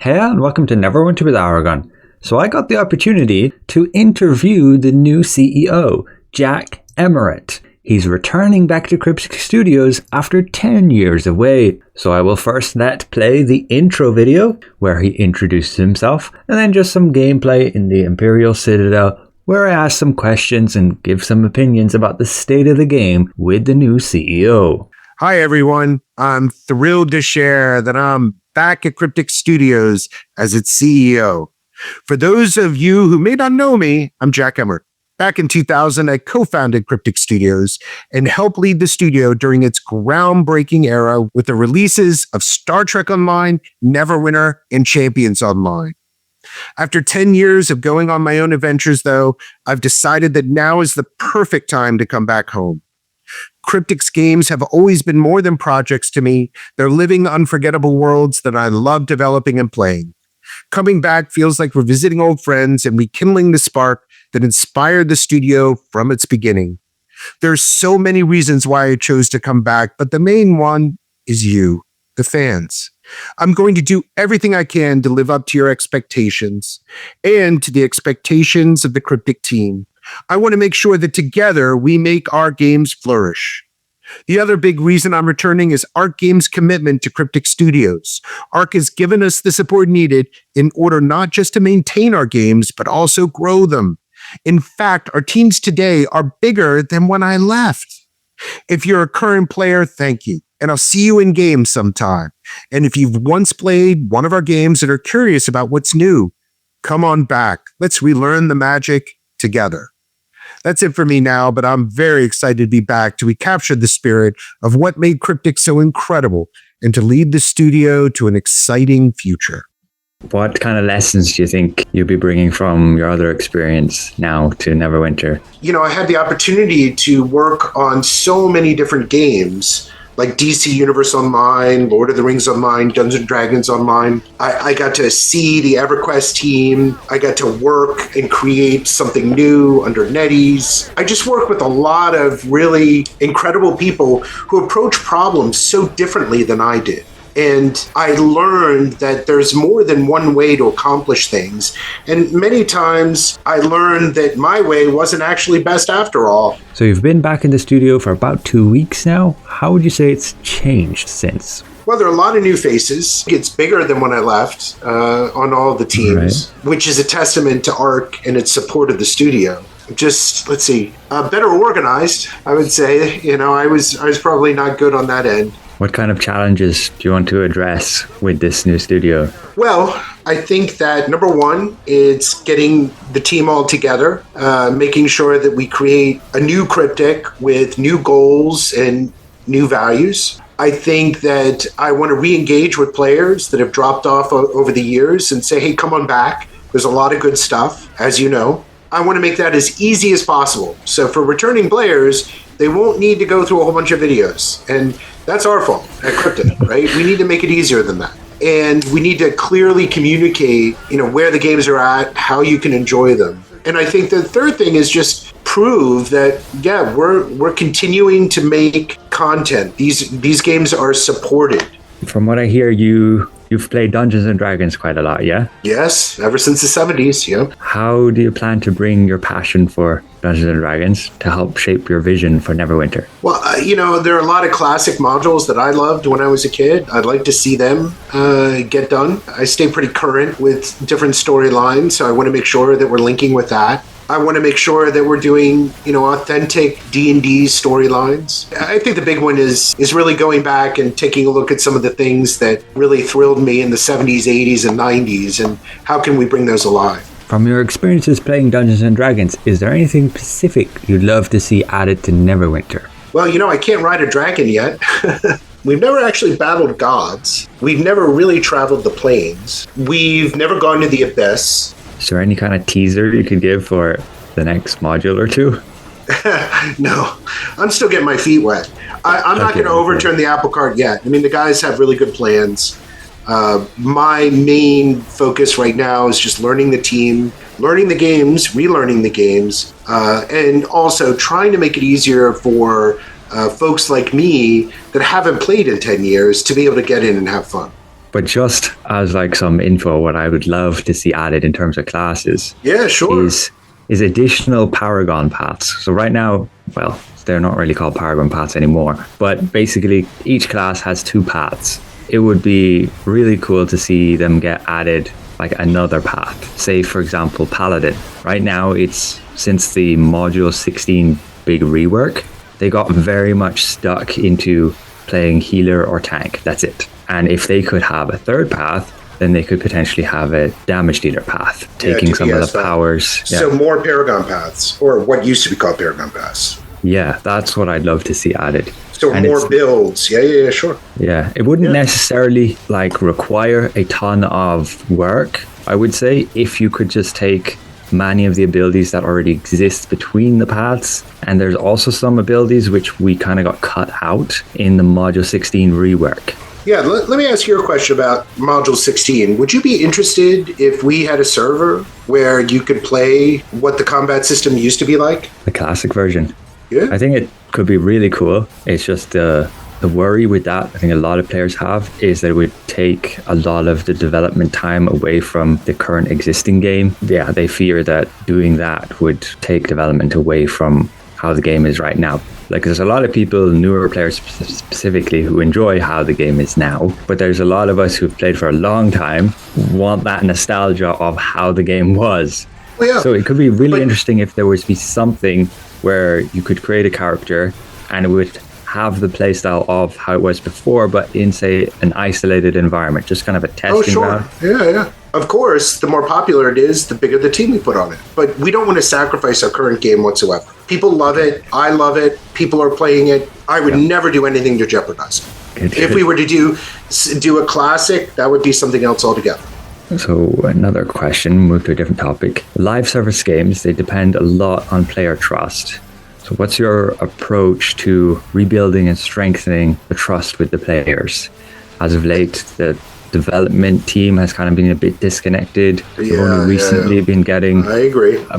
Hey, and welcome to Neverwinter with Aragon. So I got the opportunity to interview the new CEO, Jack Emmert. He's returning back to Cryptic Studios after 10 years away. So I will first play the intro video where he introduces himself, and then just some gameplay in the Imperial Citadel where I ask some questions and give some opinions about the state of the game with the new CEO. Hi, everyone. I'm thrilled to share that I'm back at Cryptic Studios as its CEO. For those of you who may not know me, I'm Jack Emmert. Back in 2000, I co-founded Cryptic Studios and helped lead the studio during its groundbreaking era with the releases of Star Trek Online, Neverwinter, and Champions Online. After 10 years of going on my own adventures, though, I've decided that now is the perfect time to come back home. Cryptic's games have always been more than projects to me. They're living, unforgettable worlds that I love developing and playing. Coming back feels like revisiting old friends and rekindling the spark that inspired the studio from its beginning. There's so many reasons why I chose to come back, but the main one is you, the fans. I'm going to do everything I can to live up to your expectations and to the expectations of the Cryptic team. I want to make sure that together we make our games flourish. The other big reason I'm returning is Arc Games' commitment to Cryptic Studios. Arc has given us the support needed in order not just to maintain our games, but also grow them. In fact, our teams today are bigger than when I left. If you're a current player, thank you, and I'll see you in games sometime. And if you've once played one of our games and are curious about what's new, come on back. Let's relearn the magic together. That's it for me now, but I'm very excited to be back to recapture the spirit of what made Cryptic so incredible and to lead the studio to an exciting future. What kind of lessons do you think you'll be bringing from your other experience now to Neverwinter? I had the opportunity to work on so many different games, like DC Universe Online, Lord of the Rings Online, Dungeons & Dragons Online. I got to see the EverQuest team. I got to work and create something new under NetEase. I just worked with a lot of really incredible people who approach problems so differently than I did. And I learned that there's more than one way to accomplish things. And many times I learned that my way wasn't actually best after all. So you've been back in the studio for about 2 weeks now. How would you say it's changed since? Well, there are a lot of new faces. It's bigger than when I left on all the teams, which is a testament to Arc and its support of the studio. Just, better organized, I would say. I was probably not good on that end. What kind of challenges do you want to address with this new studio? Well, I think that number one, it's getting the team all together, making sure that we create a new Cryptic with new goals and new values. I think that I want to re-engage with players that have dropped off over the years and say, hey, come on back. There's a lot of good stuff, as you know. I want to make that as easy as possible. So for returning players, they won't need to go through a whole bunch of videos. And that's our fault at Cryptic, right? We need to make it easier than that. And we need to clearly communicate, where the games are at, how you can enjoy them. And I think the third thing is just prove that, we're continuing to make content. These games are supported. From what I hear, you've played Dungeons & Dragons quite a lot, yeah? Yes, ever since the 70s, yeah. How do you plan to bring your passion for Dungeons & Dragons to help shape your vision for Neverwinter? Well, there are a lot of classic modules that I loved when I was a kid. I'd like to see them get done. I stay pretty current with different storylines, so I want to make sure that we're linking with that. I want to make sure that we're doing, authentic D&D storylines. I think the big one is really going back and taking a look at some of the things that really thrilled me in the 70s, 80s, and 90s, and how can we bring those alive? From your experiences playing Dungeons & Dragons, is there anything specific you'd love to see added to Neverwinter? Well, I can't ride a dragon yet. We've never actually battled gods. We've never really traveled the planes. We've never gone to the abyss. Is there any kind of teaser you could give for the next module or two? No, I'm still getting my feet wet. I'm not going to overturn the apple cart yet. The guys have really good plans. My main focus right now is just learning the team, learning the games, relearning the games, and also trying to make it easier for folks like me that haven't played in 10 years to be able to get in and have fun. But just as like some info, what I would love to see added in terms of classes, Yeah, sure. is additional Paragon paths. So right now, well, they're not really called Paragon paths anymore, but basically each class has 2 paths. It would be really cool to see them get added like another path. Say, for example, Paladin. Right now, it's since the Module 16 big rework, they got very much stuck into playing healer or tank. That's it. And if they could have a third path, then they could potentially have a damage dealer path, taking some of the powers. So more Paragon paths, or what used to be called Paragon paths. Yeah, that's what I'd love to see added. So and more builds. Yeah, sure. Yeah, it wouldn't necessarily like require a ton of work, I would say, if you could just take many of the abilities that already exist between the paths. And there's also some abilities which we kind of got cut out in the Module 16 rework. Yeah, let me ask you a question about Module 16. Would you be interested if we had a server where you could play what the combat system used to be like? The classic version. Yeah. I think it could be really cool. It's just the worry with that, I think a lot of players have, is that it would take a lot of the development time away from the current existing game. Yeah, they fear that doing that would take development away from how the game is right now. Like, there's a lot of people, newer players specifically, who enjoy how the game is now, but there's a lot of us who've played for a long time, want that nostalgia of how the game was. Well, yeah. So it could be really interesting if there was to be something where you could create a character and it would have the playstyle of how it was before, but in, say, an isolated environment, just kind of a testing ground. Yeah. Of course, the more popular it is, the bigger the team we put on it. But we don't want to sacrifice our current game whatsoever. People love it. I love it. People are playing it. I would never do anything to jeopardize it. If we were to do a classic, that would be something else altogether. So another question, move to a different topic. Live service games, they depend a lot on player trust. So what's your approach to rebuilding and strengthening the trust with the players? As of late, the development team has kind of been a bit disconnected. We've only recently been getting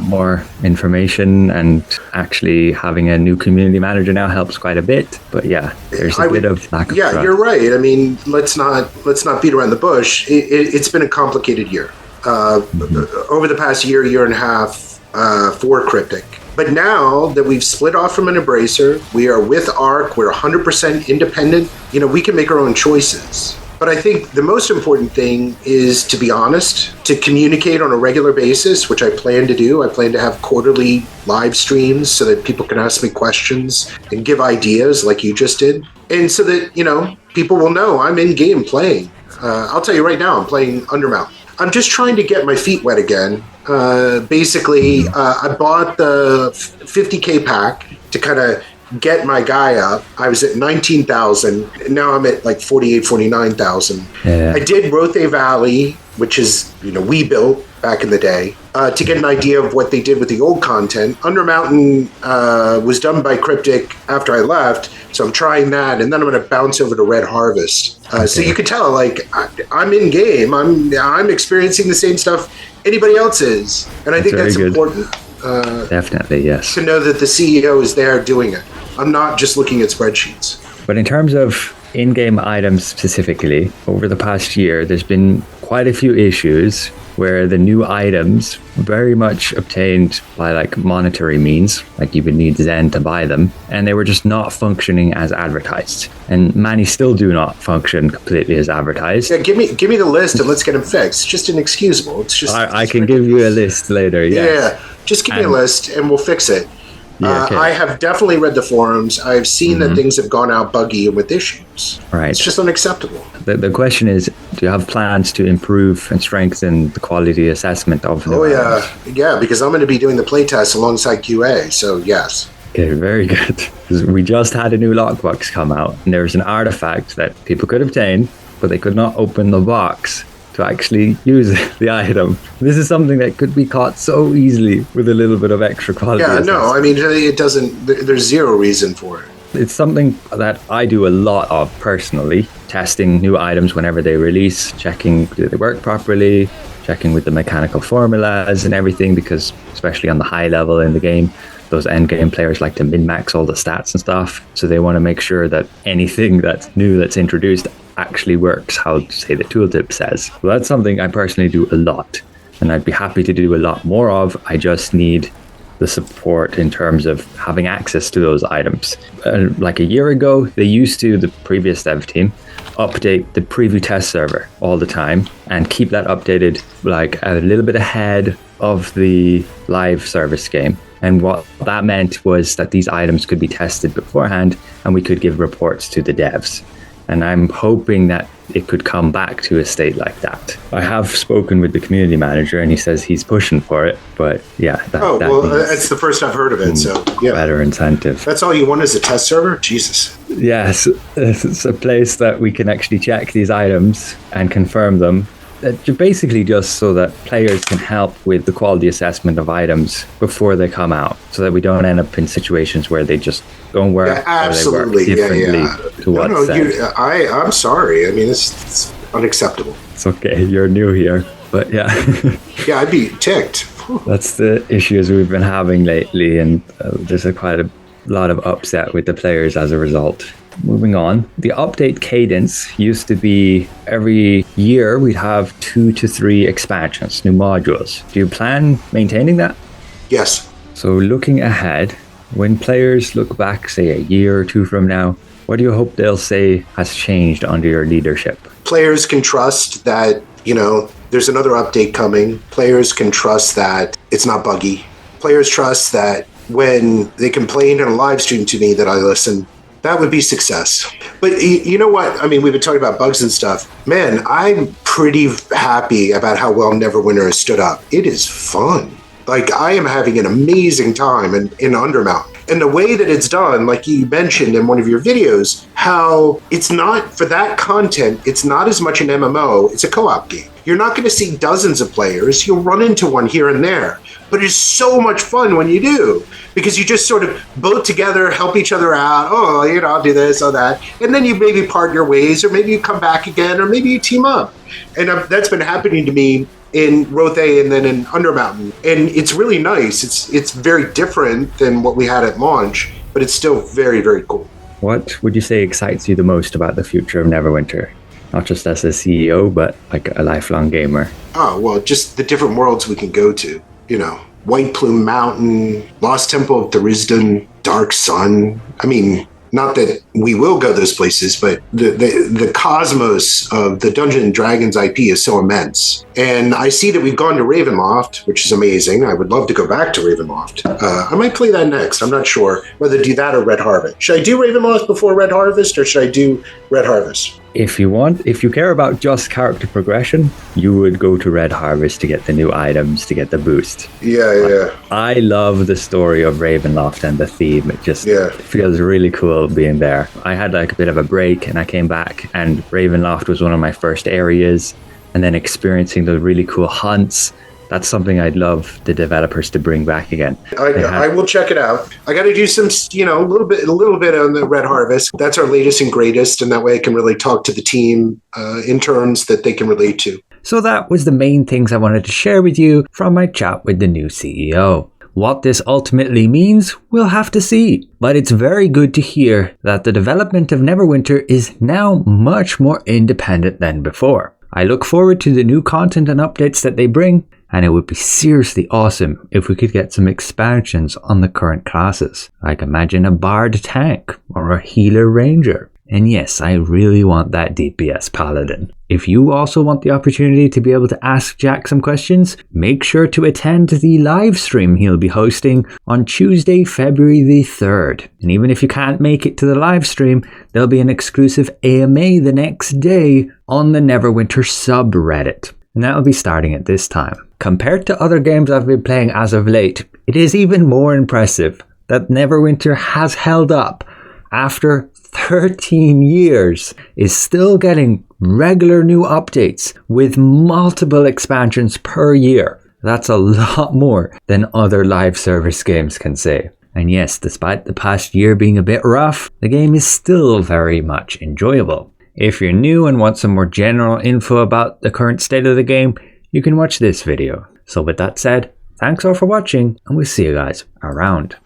more information, and actually having a new community manager now helps quite a bit. But yeah, there's a bit of lack of trust. You're right. I mean, let's not beat around the bush. It's been a complicated year. Over the past year and a half for Cryptic. But now that we've split off from an Embracer, we are with ARC, we're 100% independent, we can make our own choices. But I think the most important thing is to be honest, to communicate on a regular basis, which I plan to do. I plan to have quarterly live streams so that people can ask me questions and give ideas like you just did. And so that, people will know I'm in game playing. I'll tell you right now, I'm playing Undermount. I'm just trying to get my feet wet again. Basically, I bought the 50K pack to kind of get my guy up. I was at 19,000. Now I'm at like 48, 49,000. Yeah. I did Rothe Valley, which is, we built back in the day, to get an idea of what they did with the old content. Undermountain was done by Cryptic after I left, so I'm trying that, and then I'm going to bounce over to Red Harvest. So you can tell, like, I'm in game. I'm experiencing the same stuff anybody else is, and I think that's important. Definitely, yes. To know that the CEO is there doing it. I'm not just looking at spreadsheets. But in terms of in-game items specifically, over the past year, there's been quite a few issues where the new items very much obtained by like monetary means, like you would need Zen to buy them, and they were just not functioning as advertised. And many still do not function completely as advertised. Yeah, give me the list and let's get them fixed. It's just inexcusable. It's just I can give you a list later. Yes. Yeah, just give me a list and we'll fix it. Yeah, okay. I have definitely read the forums. I've seen that things have gone out buggy and with issues. Right. It's just unacceptable. The question is, do you have plans to improve and strengthen the quality assessment of the Yeah, because I'm going to be doing the playtest alongside QA, so yes. Okay, very good. We just had a new lockbox come out, and there's an artifact that people could obtain, but they could not open the box to actually use the item. This is something that could be caught so easily with a little bit of extra quality. Yeah, no, I mean, it doesn't, there's zero reason for it. It's something that I do a lot of personally, testing new items whenever they release, checking do they work properly, checking with the mechanical formulas and everything, because especially on the high level in the game, those endgame players like to min-max all the stats and stuff. So they want to make sure that anything that's new that's introduced actually works how, say, the tooltip says. Well, that's something I personally do a lot, and I'd be happy to do a lot more of. I just need the support in terms of having access to those items. Like a year ago, they used to, the previous dev team, update the preview test server all the time and keep that updated like a little bit ahead of the live service game. And what that meant was that these items could be tested beforehand and we could give reports to the devs. And I'm hoping that it could come back to a state like that. I have spoken with the community manager and he says he's pushing for it. But yeah. That's the first I've heard of it. So yeah. Better incentive. That's all you want is a test server? Jesus. Yes. It's a place that we can actually check these items and confirm them. Basically just so that players can help with the quality assessment of items before they come out, so that we don't end up in situations where they just don't work or they work differently to what's said. I'm sorry. I mean, it's unacceptable. It's okay. You're new here, but yeah. Yeah, I'd be ticked. That's the issues we've been having lately, and there's quite a lot of upset with the players as a result. Moving on, the update cadence used to be every year we'd have 2 to 3 expansions, new modules. Do you plan maintaining that? Yes. So looking ahead, when players look back, say a year or two from now, what do you hope they'll say has changed under your leadership? Players can trust that, there's another update coming. Players can trust that it's not buggy. Players trust that when they complain in a live stream to me that I listen, that would be success. But you know what? I mean, we've been talking about bugs and stuff. Man, I'm pretty happy about how well Neverwinter has stood up. It is fun. Like, I am having an amazing time in Undermount. And the way that it's done, like you mentioned in one of your videos, how it's not, for that content, it's not as much an MMO, it's a co-op game. You're not going to see dozens of players. You'll run into one here and there. But it's so much fun when you do, because you just sort of boat together, help each other out. Oh, I'll do this or that. And then you maybe part your ways, or maybe you come back again, or maybe you team up. And that's been happening to me in Rothe and then in Undermountain. And it's really nice. It's very different than what we had at launch, but it's still very, very cool. What would you say excites you the most about the future of Neverwinter? Not just as a CEO, but like a lifelong gamer. Oh, well, just the different worlds we can go to. White Plume Mountain, Lost Temple of Therisden, Dark Sun. I mean, not that we will go those places, but the cosmos of the Dungeons & Dragons IP is so immense. And I see that we've gone to Ravenloft, which is amazing. I would love to go back to Ravenloft. I might play that next. I'm not sure whether to do that or Red Harvest. Should I do Ravenloft before Red Harvest, or should I do Red Harvest? If you care about just character progression, you would go to Red Harvest to get the new items, to get the boost. Yeah. I love the story of Ravenloft and the theme. It just feels really cool being there. I had like a bit of a break and I came back, and Ravenloft was one of my first areas, and then experiencing the really cool hunts. That's something I'd love the developers to bring back again. I will check it out. I got to do some, a little bit on the Red Harvest. That's our latest and greatest, and that way I can really talk to the team in terms that they can relate to. So that was the main things I wanted to share with you from my chat with the new CEO. What this ultimately means, we'll have to see. But it's very good to hear that the development of Neverwinter is now much more independent than before. I look forward to the new content and updates that they bring, and it would be seriously awesome if we could get some expansions on the current classes. Like imagine a Bard tank or a healer ranger. And yes, I really want that DPS paladin. If you also want the opportunity to be able to ask Jack some questions, make sure to attend the live stream he'll be hosting on Tuesday, February the 3rd. And even if you can't make it to the live stream, there'll be an exclusive AMA the next day on the Neverwinter subreddit. And that'll be starting at this time. Compared to other games I've been playing as of late, it is even more impressive that Neverwinter has held up after 13 years, is still getting regular new updates with multiple expansions per year. That's a lot more than other live service games can say. And yes, despite the past year being a bit rough, the game is still very much enjoyable. If you're new and want some more general info about the current state of the game, you can watch this video. So with that said, thanks all for watching, and we'll see you guys around.